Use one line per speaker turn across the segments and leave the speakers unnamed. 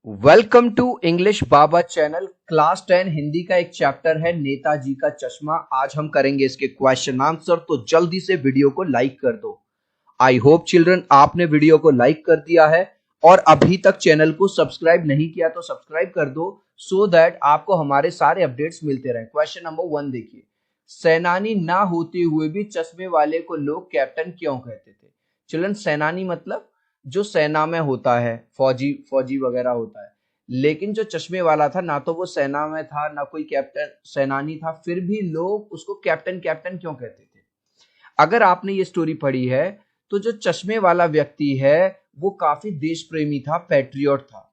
Welcome to English Baba channel. Class 10 Hindi का एक chapter है नेताजी का चश्मा। आज हम करेंगे इसके क्वेश्चन आंसर, तो जल्दी से वीडियो को लाइक कर दो। आई होप चिल्ड्रन आपने वीडियो को लाइक कर दिया है और अभी तक चैनल को सब्सक्राइब नहीं किया तो सब्सक्राइब कर दो सो दैट आपको हमारे सारे अपडेट्स मिलते रहे। क्वेश्चन नंबर 1 देखिए, सेनानी ना होते हुए भी चश्मे वाले को लोग कैप्टन क्यों कहते थे? चिल्ड्रन, सेनानी मतलब जो सेना में होता है, फौजी फौजी वगैरह होता है। लेकिन जो चश्मे वाला था ना तो वो सेना में था ना कोई कैप्टन सेनानी था, फिर भी लोग उसको कैप्टन कैप्टन क्यों कहते थे? अगर आपने ये स्टोरी पढ़ी है तो जो चश्मे वाला व्यक्ति है वो काफी देश प्रेमी था, पैट्रियट था।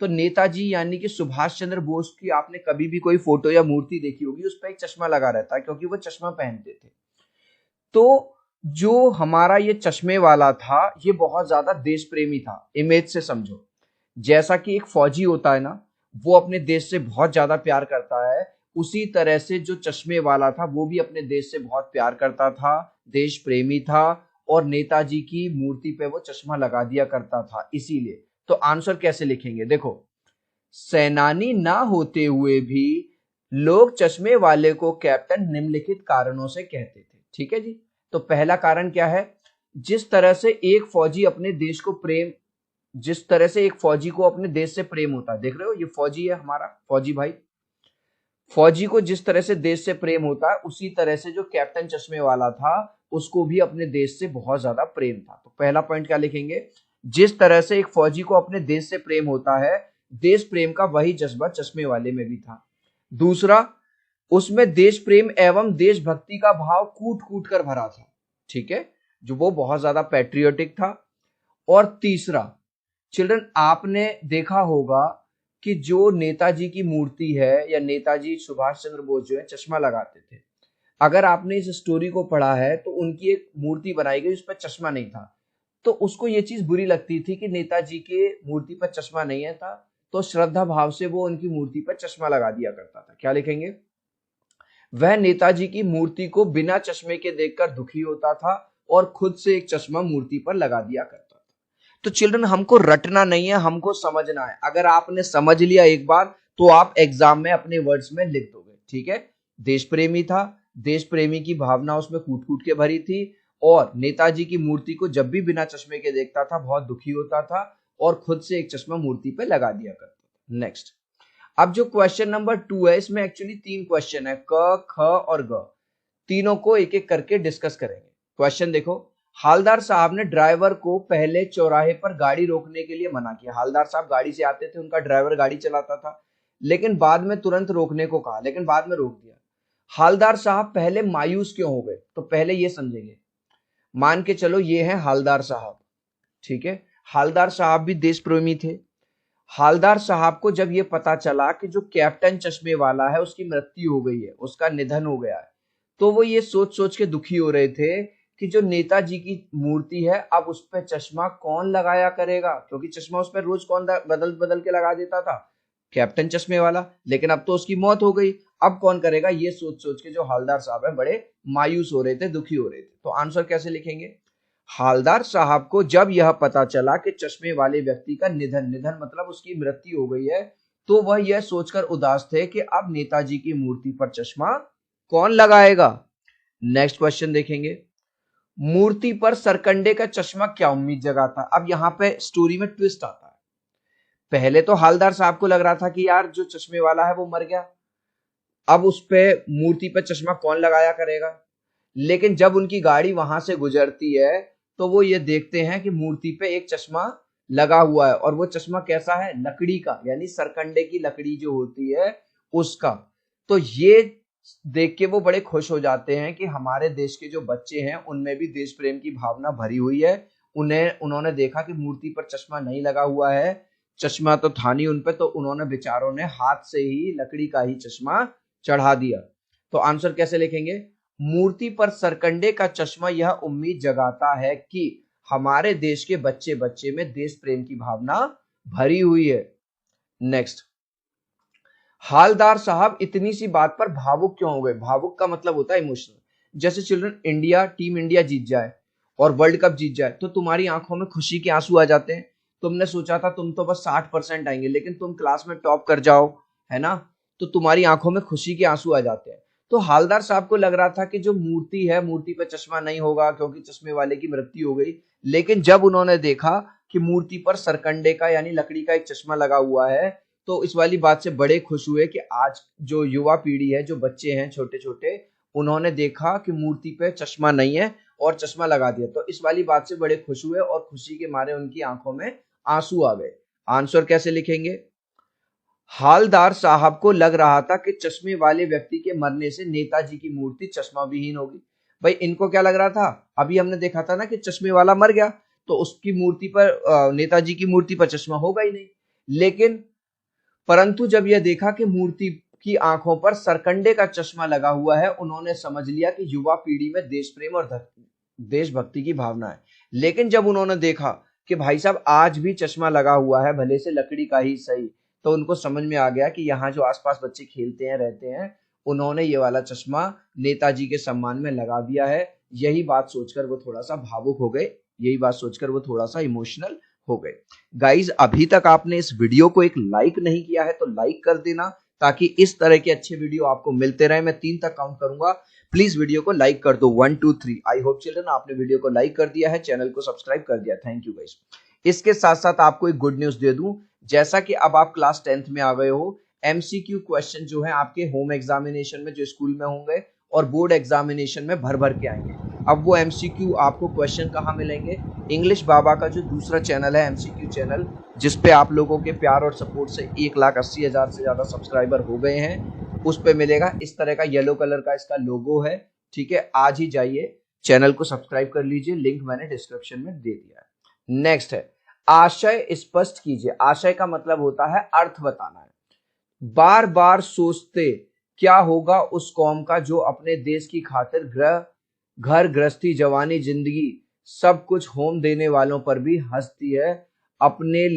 तो नेताजी यानी कि सुभाष चंद्र बोस की आपने कभी भी कोई फोटो या मूर्ति देखी होगी, उस पर एक चश्मा लगा रहता है क्योंकि वो चश्मा पहनते थे। तो जो हमारा ये चश्मे वाला था ये बहुत ज्यादा देश प्रेमी था। इमेज से समझो, जैसा कि एक फौजी होता है ना, वो अपने देश से बहुत ज्यादा प्यार करता है, उसी तरह से जो चश्मे वाला था वो भी अपने देश से बहुत प्यार करता था, देश प्रेमी था और नेताजी की मूर्ति पे वो चश्मा लगा दिया करता था इसीलिए। तो आंसर कैसे लिखेंगे? देखो, सेनानी ना होते हुए भी लोग चश्मे वाले को कैप्टन निम्नलिखित कारणों से कहते थे। ठीक है जी। तो पहला कारण क्या है? जिस तरह से एक फौजी अपने देश को प्रेम जिस तरह से एक फौजी को अपने देश से प्रेम होता है, देख रहे हो ये फौजी है हमारा, फौजी भाई, फौजी को जिस तरह से देश से प्रेम होता है उसी तरह से जो कैप्टन चश्मे वाला था उसको भी अपने देश से बहुत ज्यादा प्रेम था। तो पहला पॉइंट क्या लिखेंगे? जिस तरह से एक फौजी को अपने देश से प्रेम होता है, देश प्रेम का वही जज्बा चश्मे वाले में भी था। दूसरा, उसमें देश प्रेम एवं देशभक्ति का भाव कूट कूट कर भरा था। ठीक है, जो वो बहुत ज्यादा पैट्रियोटिक था। और तीसरा, चिल्ड्रन आपने देखा होगा कि जो नेताजी की मूर्ति है या नेताजी सुभाष चंद्र बोस जो है चश्मा लगाते थे, अगर आपने इस स्टोरी को पढ़ा है तो उनकी एक मूर्ति बनाई गई उस पर चश्मा नहीं था, तो उसको ये चीज बुरी लगती थी कि नेताजी के मूर्ति पर चश्मा नहीं है था, तो श्रद्धा भाव से वो उनकी मूर्ति पर चश्मा लगा दिया करता था। क्या लिखेंगे? वह नेताजी की मूर्ति को बिना चश्मे के देखकर दुखी होता था और खुद से एक चश्मा मूर्ति पर लगा दिया करता था। तो चिल्ड्रन हमको रटना नहीं है, हमको समझना है। अगर आपने समझ लिया एक बार तो आप एग्जाम में अपने वर्ड्स में लिख दोगे। ठीक है, देश प्रेमी था, देश प्रेमी की भावना उसमें कूट कूट के भरी थी और नेताजी की मूर्ति को जब भी बिना चश्मे के देखता था बहुत दुखी होता था और खुद से एक चश्मा मूर्ति पे लगा दिया करता था। नेक्स्ट, अब जो क्वेश्चन नंबर 2 है इसमें एक्चुअली 3 क्वेश्चन है, क ख और ग। तीनों को एक एक करके डिस्कस करेंगे। क्वेश्चन देखो, हालदार साहब ने ड्राइवर को पहले चौराहे पर गाड़ी रोकने के लिए मना किया। हालदार साहब गाड़ी से आते थे, उनका ड्राइवर गाड़ी चलाता था, लेकिन बाद में तुरंत रोकने को कहा, लेकिन बाद में रोक दिया। हालदार साहब पहले मायूस क्यों हो गए? तो पहले ये समझेंगे। मान के चलो ये है हालदार साहब, ठीक है, हालदार साहब भी देश प्रेमी थे। हालदार साहब को जब ये पता चला कि जो कैप्टन चश्मे वाला है उसकी मृत्यु हो गई है, उसका निधन हो गया है, तो वो ये सोच सोच के दुखी हो रहे थे कि जो नेताजी की मूर्ति है अब उस पर चश्मा कौन लगाया करेगा, क्योंकि चश्मा उस पर रोज कौन बदल बदल के लगा देता था? कैप्टन चश्मे वाला। लेकिन अब तो उसकी मौत हो गई, अब कौन करेगा? ये सोच सोच के जो हालदार साहब है बड़े मायूस हो रहे थे, दुखी हो रहे थे। तो आंसर कैसे लिखेंगे? हालदार साहब को जब यह पता चला कि चश्मे वाले व्यक्ति का निधन निधन मतलब उसकी मृत्यु हो गई है, तो वह यह सोचकर उदास थे कि अब नेताजी की मूर्ति पर चश्मा कौन लगाएगा। नेक्स्ट क्वेश्चन देखेंगे, मूर्ति पर सरकंडे का चश्मा क्या उम्मीद जगाता? अब यहां पे स्टोरी में ट्विस्ट आता है। पहले तो हालदार साहब को लग रहा था कि यार जो चश्मे वाला है वो मर गया, अब उस पे मूर्ति पर चश्मा कौन लगाया करेगा। लेकिन जब उनकी गाड़ी वहां से गुजरती है तो वो ये देखते हैं कि मूर्ति पे एक चश्मा लगा हुआ है, और वो चश्मा कैसा है? लकड़ी का, यानी सरकंडे की लकड़ी जो होती है उसका। तो ये देख के वो बड़े खुश हो जाते हैं कि हमारे देश के जो बच्चे हैं उनमें भी देश प्रेम की भावना भरी हुई है। उन्होंने देखा कि मूर्ति पर चश्मा नहीं लगा हुआ है, चश्मा तो था नहीं उनपे, तो उन्होंने बेचारों ने हाथ से ही लकड़ी का ही चश्मा चढ़ा दिया। तो आंसर कैसे लिखेंगे? मूर्ति पर सरकंडे का चश्मा यह उम्मीद जगाता है कि हमारे देश के बच्चे बच्चे में देश प्रेम की भावना भरी हुई है। नेक्स्ट, हालदार साहब इतनी सी बात पर भावुक क्यों हो गए? भावुक का मतलब होता है इमोशनल। जैसे चिल्ड्रन, टीम इंडिया जीत जाए और वर्ल्ड कप जीत जाए तो तुम्हारी आंखों में खुशी के आंसू आ जाते हैं। तुमने सोचा था तुम तो बस 60% आएंगे, लेकिन तुम क्लास में टॉप कर जाओ, है ना, तो तुम्हारी आंखों में खुशी के आंसू आ जाते हैं। तो हालदार साहब को लग रहा था कि जो मूर्ति है, मूर्ति पे चश्मा नहीं होगा क्योंकि चश्मे वाले की मृत्यु हो गई। लेकिन जब उन्होंने देखा कि मूर्ति पर सरकंडे का यानी लकड़ी का एक चश्मा लगा हुआ है, तो इस वाली बात से बड़े खुश हुए कि आज जो युवा पीढ़ी है, जो बच्चे हैं छोटे छोटे, उन्होंने देखा कि मूर्ति पे चश्मा नहीं है और चश्मा लगा दिया। तो इस वाली बात से बड़े खुश हुए और खुशी के मारे उनकी आंखों में आंसू आ गए। आंसर कैसे लिखेंगे? हालदार साहब को लग रहा था कि चश्मे वाले व्यक्ति के मरने से नेताजी की मूर्ति चश्मा विहीन होगी। भाई इनको क्या लग रहा था, अभी हमने देखा था ना कि चश्मे वाला मर गया तो उसकी मूर्ति पर, नेताजी की मूर्ति पर चश्मा होगा ही नहीं। लेकिन परंतु जब यह देखा कि मूर्ति की आंखों पर सरकंडे का चश्मा लगा हुआ है, उन्होंने समझ लिया कि युवा पीढ़ी में देश प्रेम और देशभक्ति की भावना है। लेकिन जब उन्होंने देखा कि भाई साहब आज भी चश्मा लगा हुआ है, भले से लकड़ी का ही सही, तो उनको समझ में आ गया कि यहाँ जो आसपास बच्चे खेलते हैं रहते हैं, उन्होंने ये वाला चश्मा नेताजी के सम्मान में लगा दिया है। यही बात सोचकर वो थोड़ा सा भावुक हो गए, यही बात सोचकर वो थोड़ा सा इमोशनल हो गए। गाइज अभी तक आपने इस वीडियो को एक लाइक नहीं किया है तो लाइक कर देना, ताकि इस तरह के अच्छे वीडियो आपको मिलते रहे। मैं 3 तक काउंट करूंगा, प्लीज वीडियो को लाइक कर दो। 1 2 3। आई होप चिल्ड्रन आपने वीडियो को लाइक कर दिया है, चैनल को सब्सक्राइब कर दिया। Thank you guys. इसके साथ साथ आपको एक गुड न्यूज दे दूं, जैसा कि अब आप क्लास 10th में आ गए हो, एमसीक्यू क्वेश्चन जो है आपके होम एग्जामिनेशन में जो स्कूल में होंगे और बोर्ड एग्जामिनेशन में भर भर के आएंगे। अब वो एमसीक्यू आपको क्वेश्चन कहाँ मिलेंगे? इंग्लिश बाबा का जो दूसरा चैनल है एमसीक्यू चैनल, जिसपे आप लोगों के प्यार और सपोर्ट से 1,80,000 से ज्यादा सब्सक्राइबर हो गए हैं, उस पे मिलेगा। इस तरह का येलो कलर का इसका लोगो है, ठीक है। आज ही जाइए चैनल को सब्सक्राइब कर लीजिए, लिंक मैंने डिस्क्रिप्शन में दे दिया है। नेक्स्ट है आशय स्पष्ट कीजिए। आशय का मतलब होता है अर्थ बताना है। बार बार सोचते क्या होगा उस कौम का जो अपने देश की खातिर घर गृहस्थी जवानी जिंदगी सब कुछ होम देने वालों पर भी हंसती है, अपने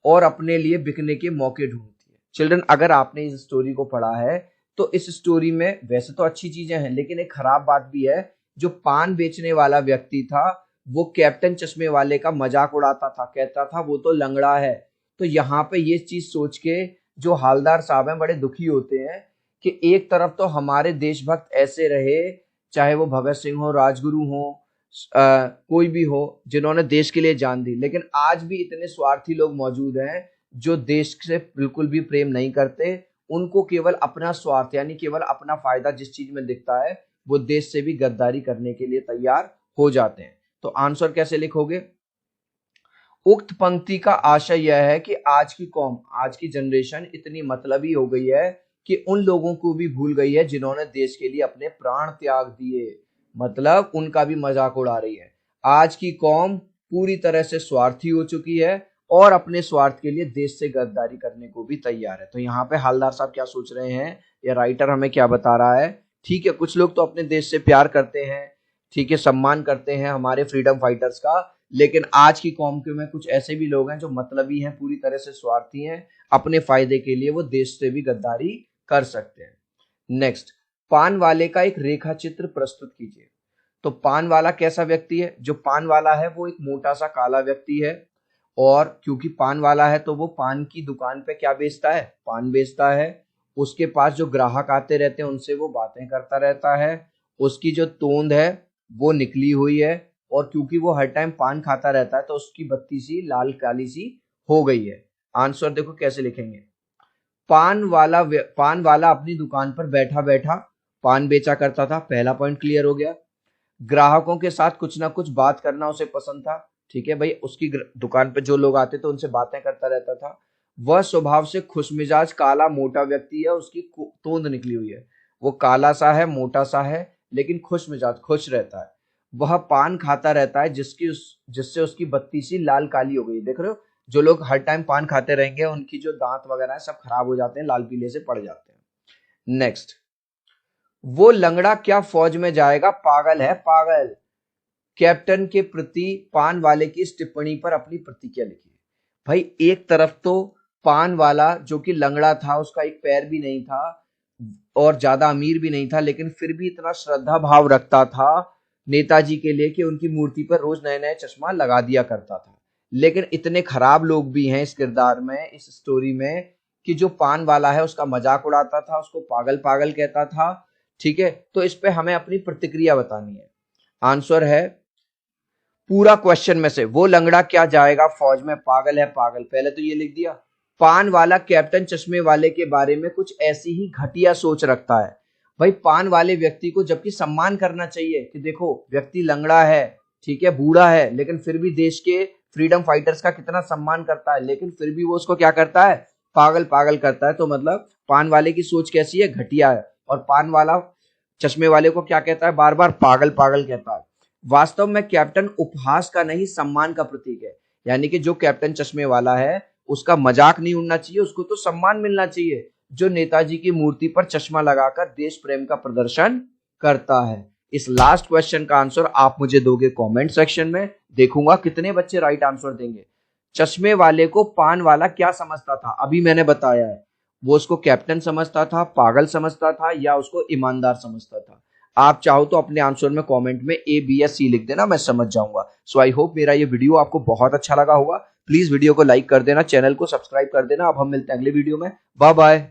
और अपने लिए बिकने के मौके ढूंढती है। चिल्ड्रन अगर आपने इस स्टोरी को पढ़ा है तो इस स्टोरी में वैसे तो अच्छी चीजें हैं, लेकिन एक खराब बात भी है। जो पान बेचने वाला व्यक्ति था वो कैप्टन चश्मे वाले का मजाक उड़ाता था, कहता था वो तो लंगड़ा है। तो यहाँ पे ये चीज सोच के जो हालदार साहब हैं बड़े दुखी होते हैं कि एक तरफ तो हमारे देशभक्त ऐसे रहे, चाहे वो भगत सिंह हो, राजगुरु हो, कोई भी हो, जिन्होंने देश के लिए जान दी, लेकिन आज भी इतने स्वार्थी लोग मौजूद हैं जो देश से बिल्कुल भी प्रेम नहीं करते। उनको केवल अपना स्वार्थ यानी केवल अपना फायदा जिस चीज में दिखता है, वो देश से भी गद्दारी करने के लिए तैयार हो जाते हैं। तो आंसर कैसे लिखोगे? उक्त पंक्ति का आशय यह है कि आज की कौम, आज की जनरेशन इतनी मतलबी हो गई है कि उन लोगों को भी भूल गई है जिन्होंने देश के लिए अपने प्राण त्याग दिए, मतलब उनका भी मजाक उड़ा रही है। आज की कौम पूरी तरह से स्वार्थी हो चुकी है और अपने स्वार्थ के लिए देश से गद्दारी करने को भी तैयार है। तो यहाँ पे हालदार साहब क्या सोच रहे हैं या राइटर हमें क्या बता रहा है? ठीक है, कुछ लोग तो अपने देश से प्यार करते हैं, ठीक है, सम्मान करते हैं हमारे फ्रीडम फाइटर्स का, लेकिन आज की कौम के में कुछ ऐसे भी लोग हैं जो मतलबी हैं, पूरी तरह से स्वार्थी हैं, अपने फायदे के लिए वो देश से भी गद्दारी कर सकते हैं। नेक्स्ट, पान वाले का एक रेखा चित्र प्रस्तुत कीजिए। तो पान वाला कैसा व्यक्ति है? जो पान वाला है वो एक मोटा सा काला व्यक्ति है, और क्योंकि पान वाला है तो वो पान की दुकान पे क्या बेचता है? पान बेचता है। उसके पास जो ग्राहक आते रहते हैं उनसे वो बातें करता रहता है। उसकी जो तोंद है वो निकली हुई है, और क्योंकि वो हर टाइम पान खाता रहता है तो उसकी बत्ती सी लाल काली सी हो गई है। आंसर देखो कैसे लिखेंगे। पान वाला अपनी दुकान पर बैठा बैठा पान बेचा करता था, पहला पॉइंट क्लियर हो गया। ग्राहकों के साथ कुछ ना कुछ बात करना उसे पसंद था, ठीक है भाई, उसकी दुकान पे जो लोग आते थे उनसे बातें करता रहता था। वह स्वभाव से खुशमिजाज काला मोटा व्यक्ति है, उसकी तोंद निकली हुई है। वो काला सा है, मोटा सा है, लेकिन खुश मिजाज, खुश रहता है। वह पान खाता रहता है जिससे उसकी बत्ती सी लाल काली हो गई। देख रहे हो, जो लोग हर टाइम पान खाते रहेंगे उनकी जो दांत वगैरह है सब खराब हो जाते हैं, लाल पीले से पड़ जाते हैं। नेक्स्ट, वो लंगड़ा क्या फौज में जाएगा, पागल है पागल। कैप्टन के प्रति पान वाले की इस टिप्पणी पर अपनी प्रतिक्रिया लिखिए। भाई एक तरफ तो पान वाला जो कि लंगड़ा था, उसका एक पैर भी नहीं था और ज्यादा अमीर भी नहीं था, लेकिन फिर भी इतना श्रद्धा भाव रखता था नेताजी के लिए कि उनकी मूर्ति पर रोज नए नए चश्मा लगा दिया करता था। लेकिन इतने खराब लोग भी हैं इस किरदार में, इस स्टोरी में, कि जो पान वाला है उसका मजाक उड़ाता था, उसको पागल पागल कहता था। ठीक है, तो इस पे हमें अपनी प्रतिक्रिया बतानी है। आंसर है पूरा क्वेश्चन में से, वो लंगड़ा क्या जाएगा फौज में, पागल है पागल, पहले तो ये लिख दिया। पान वाला कैप्टन चश्मे वाले के बारे में कुछ ऐसी ही घटिया सोच रखता है। भाई पान वाले व्यक्ति को जबकि सम्मान करना चाहिए कि देखो व्यक्ति लंगड़ा है, ठीक है, बूढ़ा है, लेकिन फिर भी देश के फ्रीडम फाइटर्स का कितना सम्मान करता है, लेकिन फिर भी वो उसको क्या करता है, पागल पागल करता है। तो मतलब पान वाले की सोच कैसी है, घटिया है। और पान वाला चश्मे वाले को क्या कहता है, बार बार पागल पागल कहता है। वास्तव में कैप्टन उपहास का नहीं सम्मान का प्रतीक है। यानी कि जो कैप्टन चश्मे वाला है उसका मजाक नहीं उड़ना चाहिए, उसको तो सम्मान मिलना चाहिए, जो नेताजी की मूर्ति पर चश्मा लगाकर देश प्रेम का प्रदर्शन करता है। इस लास्ट क्वेश्चन का आंसर आप मुझे दोगे कमेंट सेक्शन में, देखूंगा कितने बच्चे राइट आंसर देंगे। चश्मे वाले को पान वाला क्या समझता था, अभी मैंने बताया है, वो उसको कैप्टन समझता था, पागल समझता था, या उसको ईमानदार समझता था। आप चाहो तो अपने आंसर में कमेंट में ए बी या सी लिख देना, मैं समझ जाऊंगा। सो आई होप मेरा ये वीडियो आपको बहुत अच्छा लगा होगा। प्लीज वीडियो को लाइक कर देना, चैनल को सब्सक्राइब कर देना। अब हम मिलते हैं अगले वीडियो में, बाय बाय।